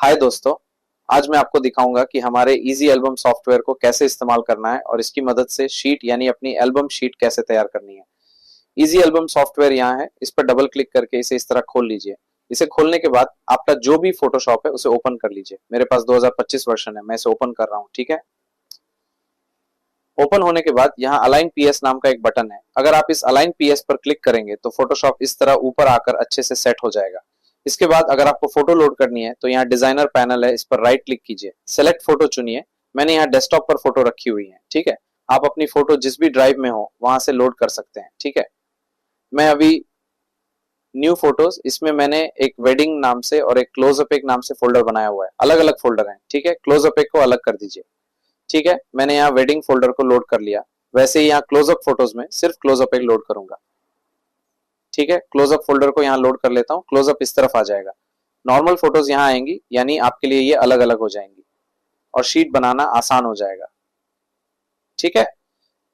हाय दोस्तों, आज मैं आपको दिखाऊंगा कि हमारे इजी एल्बम सॉफ्टवेयर को कैसे इस्तेमाल करना है और इसकी मदद से शीट यानी अपनी एल्बम शीट कैसे तैयार करनी है। इजी एल्बम सॉफ्टवेयर यहाँ है, इस पर डबल क्लिक करके इसे इस तरह खोल लीजिए। इसे खोलने के बाद आपका जो भी फोटोशॉप है उसे ओपन कर लीजिए। मेरे पास 2025 वर्जन है, मैं इसे ओपन कर रहा हूँ। ठीक है, ओपन होने के बाद यहाँ अलाइन पीएस नाम का एक बटन है। अगर आप इस अलाइन पीएस पर क्लिक करेंगे तो फोटोशॉप इस तरह ऊपर आकर अच्छे से सेट हो जाएगा। इसके बाद अगर आपको फोटो लोड करनी है तो यहाँ डिजाइनर पैनल है, इस पर राइट क्लिक कीजिए, सेलेक्ट फोटो चुनिए। मैंने यहाँ डेस्कटॉप पर फोटो रखी हुई है। ठीक है, आप अपनी फोटो जिस भी ड्राइव में हो वहां से लोड कर सकते हैं। ठीक है, मैं अभी न्यू फोटोज, इसमें मैंने एक वेडिंग नाम से और एक क्लोजअप एक नाम से फोल्डर बनाया हुआ है। अलग अलग फोल्डर हैं। ठीक है, क्लोजअप एक को अलग कर दीजिए। ठीक है, मैंने यहाँ वेडिंग फोल्डर को लोड कर लिया। वैसे ही यहाँ क्लोजअप फोटोज में सिर्फ क्लोजअप एक लोड करूंगा। ठीक है, क्लोजअप फोल्डर को यहाँ लोड कर लेता हूँ। क्लोजअप इस तरफ आ जाएगा, नॉर्मल फोटोज यहाँ आएंगी, यानी आपके लिए ये अलग अलग हो जाएंगी और शीट बनाना आसान हो जाएगा। ठीक है,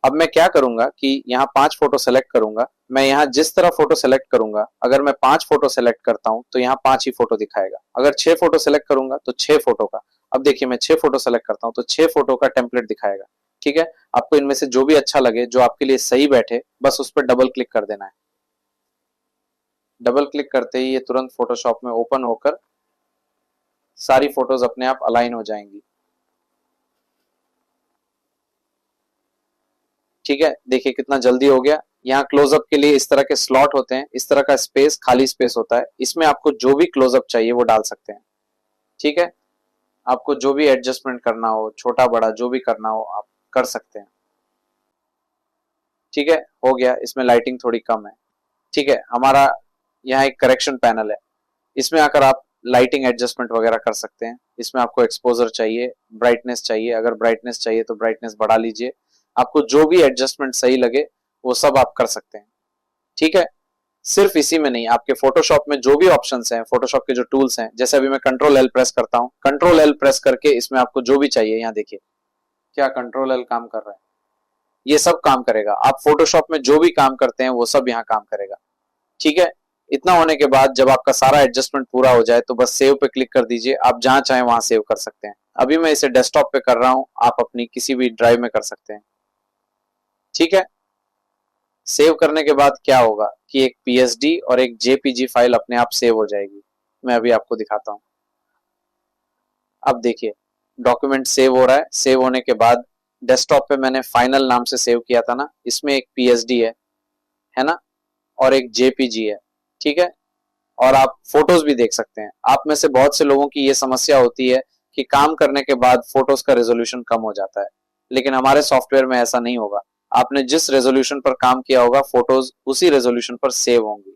अब मैं क्या करूंगा कि यहाँ 5 फोटो सेलेक्ट करूंगा। मैं यहाँ जिस तरह फोटो सेलेक्ट करूंगा, अगर मैं 5 फोटो सेलेक्ट करता हूं तो यहाँ 5 ही फोटो दिखाएगा। अगर 6 फोटो सेलेक्ट करूंगा तो 6 फोटो का। अब देखिए, मैं 6 फोटो सेलेक्ट करता हूं तो 6 फोटो का टेम्पलेट दिखाएगा। ठीक है, आपको इनमें से जो भी अच्छा लगे, जो आपके लिए सही बैठे, बस उस पर डबल क्लिक कर देना है। डबल क्लिक करते ही ये तुरंत फोटोशॉप में ओपन होकर सारी फोटोज अपने आप अलाइन हो जाएंगी। ठीक है, देखिए कितना जल्दी हो गया। यहाँ क्लोजअप के लिए इस तरह के स्लॉट होते हैं, इस तरह का स्पेस, खाली स्पेस होता है। इसमें आपको जो भी क्लोजअप चाहिए वो डाल सकते हैं। ठीक है, आपको जो भी एडजस्टमेंट करना हो, छोटा बड़ा जो भी करना हो आप कर सकते हैं। ठीक है, हो गया। इसमें लाइटिंग थोड़ी कम है। ठीक है, हमारा यहाँ एक करेक्शन पैनल है, इसमें आकर आप लाइटिंग एडजस्टमेंट वगैरह कर सकते हैं। इसमें आपको एक्सपोजर चाहिए, ब्राइटनेस चाहिए, अगर ब्राइटनेस चाहिए तो ब्राइटनेस बढ़ा लीजिए। आपको जो भी एडजस्टमेंट सही लगे वो सब आप कर सकते हैं। ठीक है, सिर्फ इसी में नहीं, आपके फोटोशॉप में जो भी ऑप्शंस हैं, फोटोशॉप के जो टूल्स हैं, जैसे अभी मैं कंट्रोल एल प्रेस करता हूँ, कंट्रोल एल प्रेस करके इसमें आपको जो भी चाहिए, यहाँ देखिए क्या कंट्रोल एल काम कर रहा है, ये सब काम करेगा। आप फोटोशॉप में जो भी काम करते हैं वो सब यहाँ काम करेगा। ठीक है, इतना होने के बाद जब आपका सारा एडजस्टमेंट पूरा हो जाए तो बस सेव पे क्लिक कर दीजिए। आप जहां चाहें वहां सेव कर सकते हैं। अभी मैं इसे डेस्कटॉप पे कर रहा हूं, आप अपनी किसी भी ड्राइव में कर सकते हैं। ठीक है, सेव करने के बाद क्या होगा कि एक पीएसडी और एक जेपीजी फाइल अपने आप सेव हो जाएगी। मैं अभी आपको दिखाता हूं। अब देखिए, डॉक्यूमेंट सेव हो रहा है। सेव होने के बाद डेस्कटॉप पे मैंने फाइनल नाम से सेव किया था ना, इसमें एक पीएसडी है ना, और एक जेपीजी है। ठीक है, और आप फोटोज भी देख सकते हैं। आप में से बहुत से लोगों की ये समस्या होती है कि काम करने के बाद फोटोज का रेजोल्यूशन कम हो जाता है, लेकिन हमारे सॉफ्टवेयर में ऐसा नहीं होगा। आपने जिस रेजोल्यूशन पर काम किया होगा, फोटोज उसी रेजोल्यूशन पर सेव होंगी।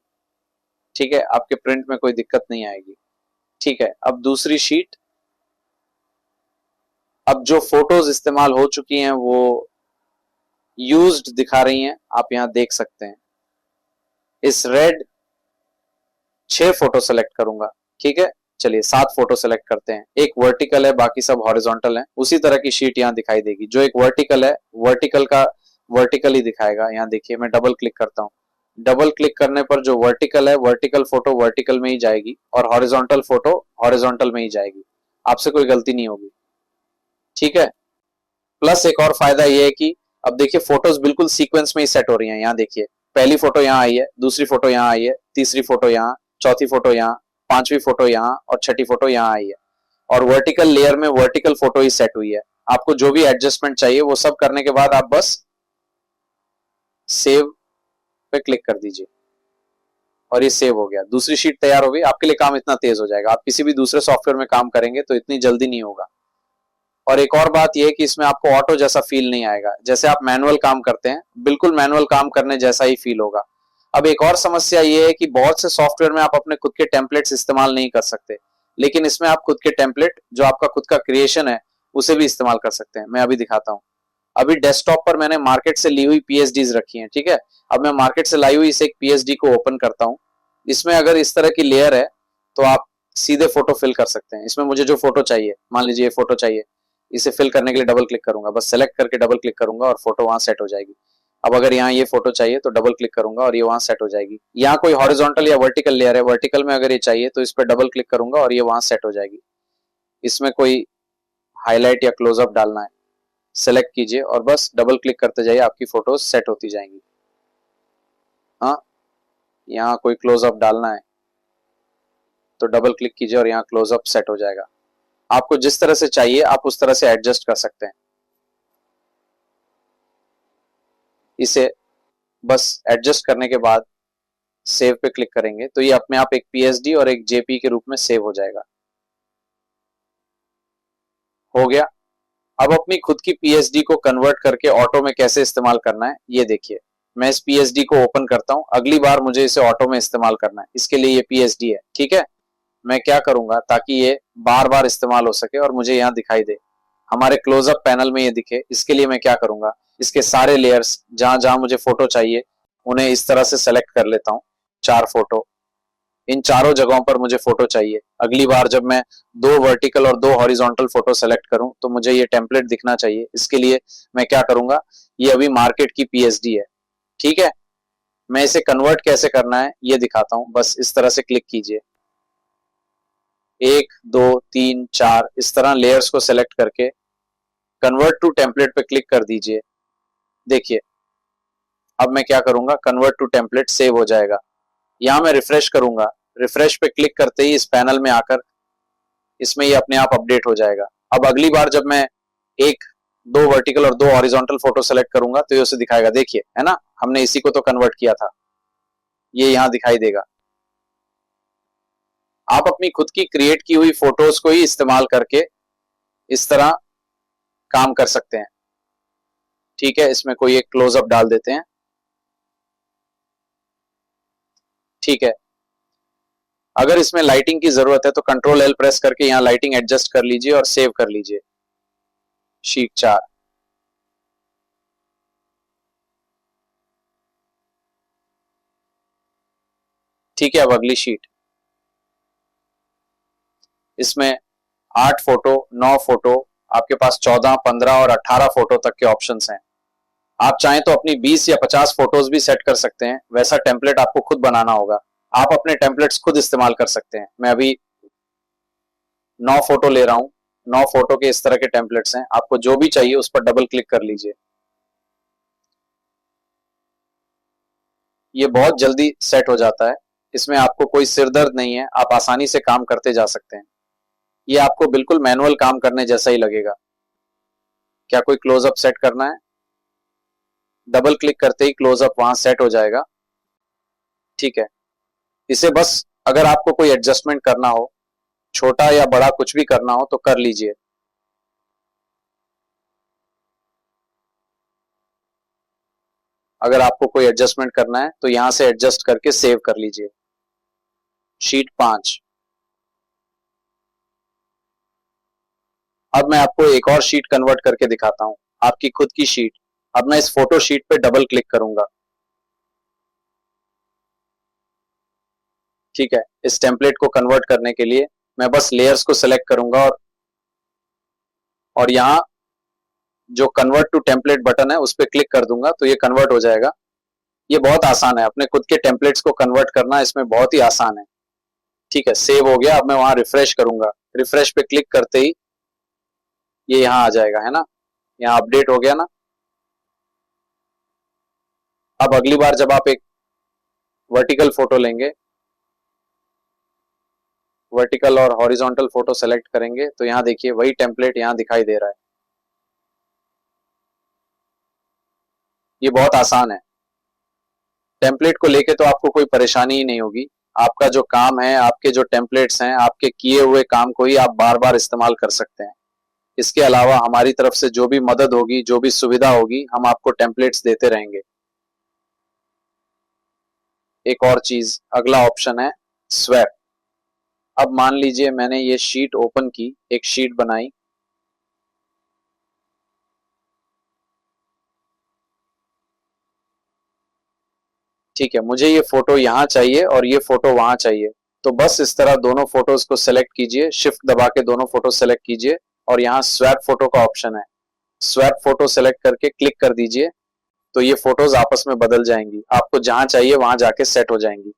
ठीक है, आपके प्रिंट में कोई दिक्कत नहीं आएगी। ठीक है, अब दूसरी शीट। अब जो फोटोज इस्तेमाल हो चुकी हैं वो यूज्ड दिखा रही हैं, आप यहां देख सकते हैं। इस रेड 6 फोटो सेलेक्ट करूंगा। ठीक है, चलिए 7 फोटो सेलेक्ट करते हैं। एक वर्टिकल है, बाकी सब हॉरिजॉन्टल है। उसी तरह की शीट यहाँ दिखाई देगी। जो एक वर्टिकल है, वर्टिकल का वर्टिकल ही दिखाएगा। यहाँ देखिए, मैं डबल क्लिक करता हूँ। डबल क्लिक करने पर जो वर्टिकल है, वर्टिकल फोटो वर्टिकल में ही जाएगी और हॉरिजॉन्टल फोटो हॉरिजॉन्टल में ही जाएगी। आपसे कोई गलती नहीं होगी। ठीक है, प्लस एक और फायदा ये है कि अब देखिए फोटोज बिल्कुल सीक्वेंस में ही सेट हो रही हैं। यहाँ देखिए, पहली फोटो यहाँ आई है, दूसरी फोटो यहाँ आई है, तीसरी फोटो यहाँ, चौथी फोटो यहाँ, पांचवी फोटो यहाँ और छठी फोटो यहाँ आई है। और वर्टिकल लेयर में वर्टिकल फोटो ही सेट हुई है। आपको जो भी एडजस्टमेंट चाहिए वो सब करने के बाद आप बस सेव पे क्लिक कर दीजिए और ये सेव हो गया। दूसरी शीट तैयार हो गई। आपके लिए काम इतना तेज हो जाएगा। आप किसी भी दूसरे सॉफ्टवेयर में काम करेंगे तो इतनी जल्दी नहीं होगा। और एक और बात यह है कि इसमें आपको ऑटो जैसा फील नहीं आएगा। जैसे आप मैनुअल काम करते हैं, बिल्कुल मैनुअल काम करने जैसा ही फील होगा। अब एक और समस्या यह है कि बहुत से सॉफ्टवेयर में आप अपने खुद के टेम्पलेट्स इस्तेमाल नहीं कर सकते, लेकिन इसमें आप खुद के टेम्पलेट, जो आपका खुद का क्रिएशन है, उसे भी इस्तेमाल कर सकते हैं। मैं अभी दिखाता हूँ। अभी डेस्कटॉप पर मैंने मार्केट से ली हुई पीएचडीज रखी हैं। ठीक है, अब मैं मार्केट से लाई हुई इस एक पीएचडी को ओपन करता हूँ। इसमें अगर इस तरह की लेयर है तो आप सीधे फोटो फिल कर सकते हैं। इसमें मुझे जो फोटो चाहिए, मान लीजिए ये फोटो चाहिए, इसे फिल करने के लिए डबल क्लिक करूंगा। बस सेलेक्ट करके डबल क्लिक करूंगा और फोटो वहां सेट हो जाएगी। अब अगर यहाँ ये फोटो चाहिए तो डबल क्लिक करूंगा और ये वहां सेट हो जाएगी। यहाँ कोई हॉरिजॉन्टल या वर्टिकल लेयर है, वर्टिकल में अगर ये चाहिए तो इस पर डबल क्लिक करूंगा और ये वहां सेट हो जाएगी। इसमें कोई हाईलाइट या क्लोजअप डालना है, सेलेक्ट कीजिए और बस डबल क्लिक करते जाइए, आपकी फोटोज सेट होती जाएंगी। हाँ, यहाँ कोई क्लोजअप डालना है तो डबल क्लिक कीजिए और यहाँ क्लोजअप सेट हो जाएगा। आपको जिस तरह से चाहिए आप उस तरह से एडजस्ट कर सकते हैं। इसे बस एडजस्ट करने के बाद सेव पे क्लिक करेंगे तो ये अपने आप एक पीएसडी और एक जेपी के रूप में सेव हो जाएगा। हो गया। अब अपनी खुद की पीएसडी को कन्वर्ट करके ऑटो में कैसे इस्तेमाल करना है ये देखिए। मैं इस पीएसडी को ओपन करता हूं, अगली बार मुझे इसे ऑटो में इस्तेमाल करना है, इसके लिए ये पीएसडी है। ठीक है, मैं क्या करूंगा ताकि ये बार बार इस्तेमाल हो सके और मुझे यहाँ दिखाई दे, हमारे क्लोजअप पैनल में ये दिखे, इसके लिए मैं क्या करूंगा, इसके सारे लेयर्स जहां जहां मुझे फोटो चाहिए उन्हें इस तरह से सेलेक्ट कर लेता हूं। 4 फोटो, इन चारों जगहों पर मुझे फोटो चाहिए। अगली बार जब मैं 2 वर्टिकल और 2 हॉरिजॉन्टल फोटो सेलेक्ट करूं तो मुझे ये टेम्पलेट दिखना चाहिए। इसके लिए मैं क्या करूंगा, ये अभी मार्केट की पीएसडी है। ठीक है, मैं इसे कन्वर्ट कैसे करना है ये दिखाता हूं। बस इस तरह से क्लिक कीजिए, 1 2 3 4 इस तरह लेयर्स को सेलेक्ट करके कन्वर्ट टू टेम्पलेट पे क्लिक कर दीजिए। देखिए अब मैं क्या करूंगा, कन्वर्ट टू टेम्पलेट सेव हो जाएगा। यहां मैं रिफ्रेश करूंगा, रिफ्रेश पे क्लिक करते ही इस पैनल में आकर इसमें ये अपने आप अपडेट हो जाएगा। अब अगली बार जब मैं 1 2 वर्टिकल और 2 हॉरिजॉन्टल फोटो सेलेक्ट करूंगा तो ये उसे दिखाएगा। देखिए है ना, हमने इसी को तो कन्वर्ट किया था, ये यहां दिखाई देगा। आप अपनी खुद की क्रिएट की हुई फोटोज को ही इस्तेमाल करके इस तरह काम कर सकते हैं। ठीक है, इसमें कोई एक क्लोजअप डाल देते हैं। ठीक है, अगर इसमें लाइटिंग की जरूरत है तो कंट्रोल एल प्रेस करके यहाँ लाइटिंग एडजस्ट कर लीजिए और सेव कर लीजिए। शीट 4। ठीक है, अब अगली शीट, इसमें 8 फोटो 9 फोटो, आपके पास 14 15 और 18 फोटो तक के ऑप्शंस हैं। आप चाहें तो अपनी 20 या 50 फोटोज भी सेट कर सकते हैं, वैसा टेम्पलेट आपको खुद बनाना होगा। आप अपने टेम्पलेट्स खुद इस्तेमाल कर सकते हैं। मैं अभी 9 फोटो ले रहा हूं, 9 फोटो के इस तरह के टेम्पलेट्स हैं। आपको जो भी चाहिए उस पर डबल क्लिक कर लीजिए, ये बहुत जल्दी सेट हो जाता है। इसमें आपको कोई सिरदर्द नहीं है, आप आसानी से काम करते जा सकते हैं। ये आपको बिल्कुल मैनुअल काम करने जैसा ही लगेगा। क्या कोई क्लोजअप सेट करना है, डबल क्लिक करते ही क्लोजअप वहां सेट हो जाएगा। ठीक है, इसे बस अगर आपको कोई एडजस्टमेंट करना हो, छोटा या बड़ा कुछ भी करना हो तो कर लीजिए। अगर आपको कोई एडजस्टमेंट करना है तो यहां से एडजस्ट करके सेव कर लीजिए। शीट 5। अब मैं आपको एक और शीट कन्वर्ट करके दिखाता हूं, आपकी खुद की शीट। अब मैं इस फोटो शीट पे डबल क्लिक करूंगा। ठीक है, इस टेम्पलेट को कन्वर्ट करने के लिए मैं बस लेयर्स को सिलेक्ट करूंगा और यहाँ जो कन्वर्ट टू टेम्पलेट बटन है उस पर क्लिक कर दूंगा तो ये कन्वर्ट हो जाएगा। ये बहुत आसान है, अपने खुद के टेम्पलेट्स को कन्वर्ट करना इसमें बहुत ही आसान है। ठीक है, सेव हो गया। अब मैं वहां रिफ्रेश करूंगा, रिफ्रेश पे क्लिक करते ही ये यहाँ आ जाएगा, है ना, यहाँ अपडेट हो गया ना। अब अगली बार जब आप एक वर्टिकल फोटो लेंगे, वर्टिकल और हॉरिजॉन्टल फोटो सेलेक्ट करेंगे तो यहाँ देखिए वही टेम्पलेट यहाँ दिखाई दे रहा है। ये बहुत आसान है, टेम्पलेट को लेके तो आपको कोई परेशानी ही नहीं होगी। आपका जो काम है, आपके जो टेम्पलेट्स हैं, आपके किए हुए काम को ही आप बार बार इस्तेमाल कर सकते हैं। इसके अलावा हमारी तरफ से जो भी मदद होगी, जो भी सुविधा होगी, हम आपको टेम्पलेट्स देते रहेंगे। एक और चीज, अगला ऑप्शन है स्वैप। अब मान लीजिए मैंने ये शीट ओपन की, एक शीट बनाई, ठीक है, मुझे ये फोटो यहाँ चाहिए और ये फोटो वहां चाहिए। तो बस इस तरह दोनों फोटोज को सेलेक्ट कीजिए, शिफ्ट दबा के दोनों फोटो सेलेक्ट कीजिए और यहाँ स्वैप फोटो का ऑप्शन है, स्वैप फोटो सेलेक्ट करके क्लिक कर दीजिए तो ये फोटोज आपस में बदल जाएंगी, आपको जहां चाहिए वहां जाके सेट हो जाएंगी।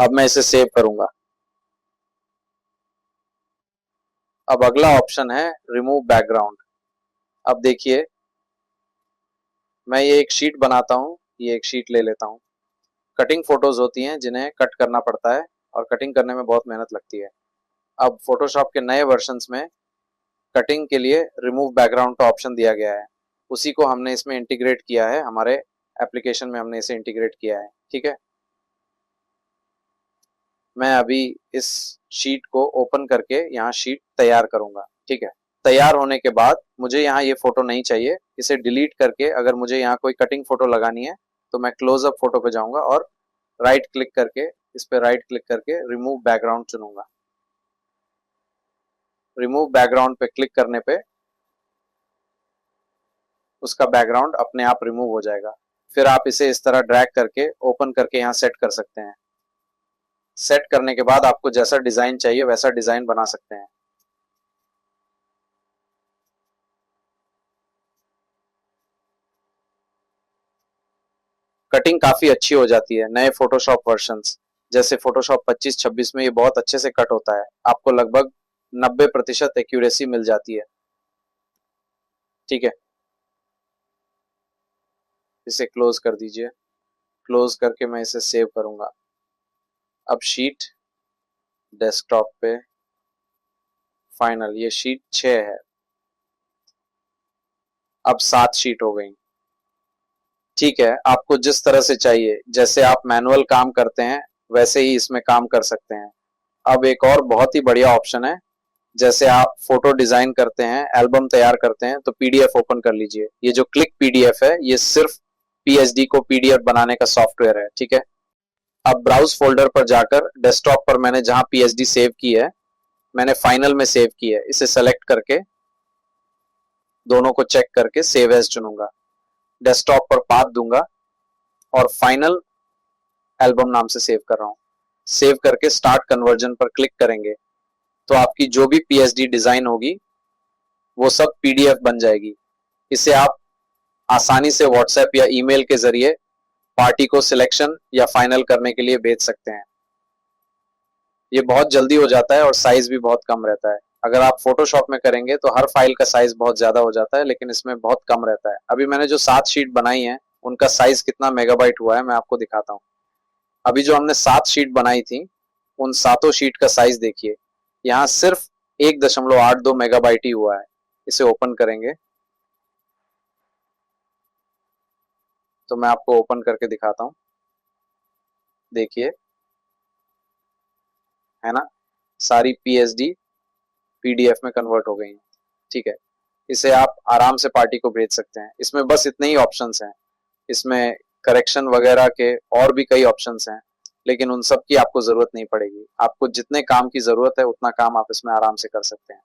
अब मैं इसे सेव करूंगा। अब अगला ऑप्शन है रिमूव बैकग्राउंड। अब देखिए, मैं ये एक शीट बनाता हूँ, ये एक शीट ले लेता हूँ। कटिंग फोटोज होती हैं जिन्हें कट करना पड़ता है और कटिंग करने में बहुत मेहनत लगती है। अब फोटोशॉप के नए वर्जन्स में कटिंग के लिए रिमूव बैकग्राउंड का ऑप्शन दिया गया है। उसी को हमने इसमें इंटीग्रेट किया है, हमारे एप्लीकेशन में हमने इसे इंटीग्रेट किया है। ठीक है, मैं अभी इस शीट को ओपन करके यहाँ शीट तैयार करूंगा। ठीक है, तैयार होने के बाद मुझे यहाँ ये फोटो नहीं चाहिए, इसे डिलीट करके अगर मुझे यहाँ कोई कटिंग फोटो लगानी है तो मैं क्लोजअप फोटो पे जाऊंगा और राइट क्लिक करके, इस पे राइट क्लिक करके रिमूव बैकग्राउंड चुनूंगा। रिमूव बैकग्राउंड पे क्लिक करने पे उसका बैकग्राउंड अपने आप रिमूव हो जाएगा। फिर आप इसे इस तरह ड्रैग करके ओपन करके यहाँ सेट कर सकते हैं। सेट करने के बाद आपको जैसा डिजाइन चाहिए वैसा डिजाइन बना सकते हैं। कटिंग काफी अच्छी हो जाती है नए फोटोशॉप वर्जन्स, जैसे फोटोशॉप 25-26 में ये बहुत अच्छे से कट होता है, आपको लगभग 90% एक्यूरेसी मिल जाती है। ठीक है, इसे क्लोज कर दीजिए। क्लोज करके मैं इसे सेव करूंगा। अब शीट डेस्कटॉप पे, फाइनल, ये शीट 6 है। अब 7 शीट हो गई। ठीक है, आपको जिस तरह से चाहिए, जैसे आप मैनुअल काम करते हैं वैसे ही इसमें काम कर सकते हैं। अब एक और बहुत ही बढ़िया ऑप्शन है, जैसे आप फोटो डिजाइन करते हैं, एल्बम तैयार करते हैं, तो पीडीएफ ओपन कर लीजिए। ये जो क्लिक पीडीएफ है ये सिर्फ पीएचडी को पीडीएफ बनाने का सॉफ्टवेयर है। ठीक है, अब ब्राउज फोल्डर पर जाकर डेस्कटॉप पर मैंने जहां पीएचडी सेव की है, मैंने फाइनल में सेव की है, इसे सेलेक्ट करके दोनों को चेक करके सेव एज चुनूंगा, डेस्कटॉप पर पाथ दूंगा और फाइनल एल्बम नाम से सेव कर रहा हूँ। सेव करके स्टार्ट कन्वर्जन पर क्लिक करेंगे तो आपकी जो भी पीएचडी डिजाइन होगी वो सब पीडीएफ बन जाएगी। इसे आप आसानी से व्हाट्सएप या ईमेल के जरिए पार्टी को सिलेक्शन या फाइनल करने के लिए भेज सकते हैं। ये बहुत जल्दी हो जाता है और साइज भी बहुत कम रहता है। अगर आप फोटोशॉप में करेंगे तो हर फाइल का साइज बहुत ज्यादा हो जाता है, लेकिन इसमें बहुत कम रहता है। अभी मैंने जो 7 शीट बनाई है उनका साइज कितना मेगाबाइट हुआ है मैं आपको दिखाता हूँ। अभी जो हमने 7 शीट बनाई थी उन सातों शीट का साइज देखिए, यहाँ सिर्फ 1.82 मेगाबाइट ही हुआ है। इसे ओपन करेंगे तो मैं आपको ओपन करके दिखाता हूँ। देखिए, है ना, सारी पीएचडी पीडीएफ में कन्वर्ट हो गई है। ठीक है, इसे आप आराम से पार्टी को भेज सकते हैं। इसमें बस इतने ही ऑप्शंस हैं, इसमें करेक्शन वगैरह के और भी कई ऑप्शंस हैं, लेकिन उन सब की आपको जरूरत नहीं पड़ेगी। आपको जितने काम की जरूरत है उतना काम आप इसमें आराम से कर सकते हैं।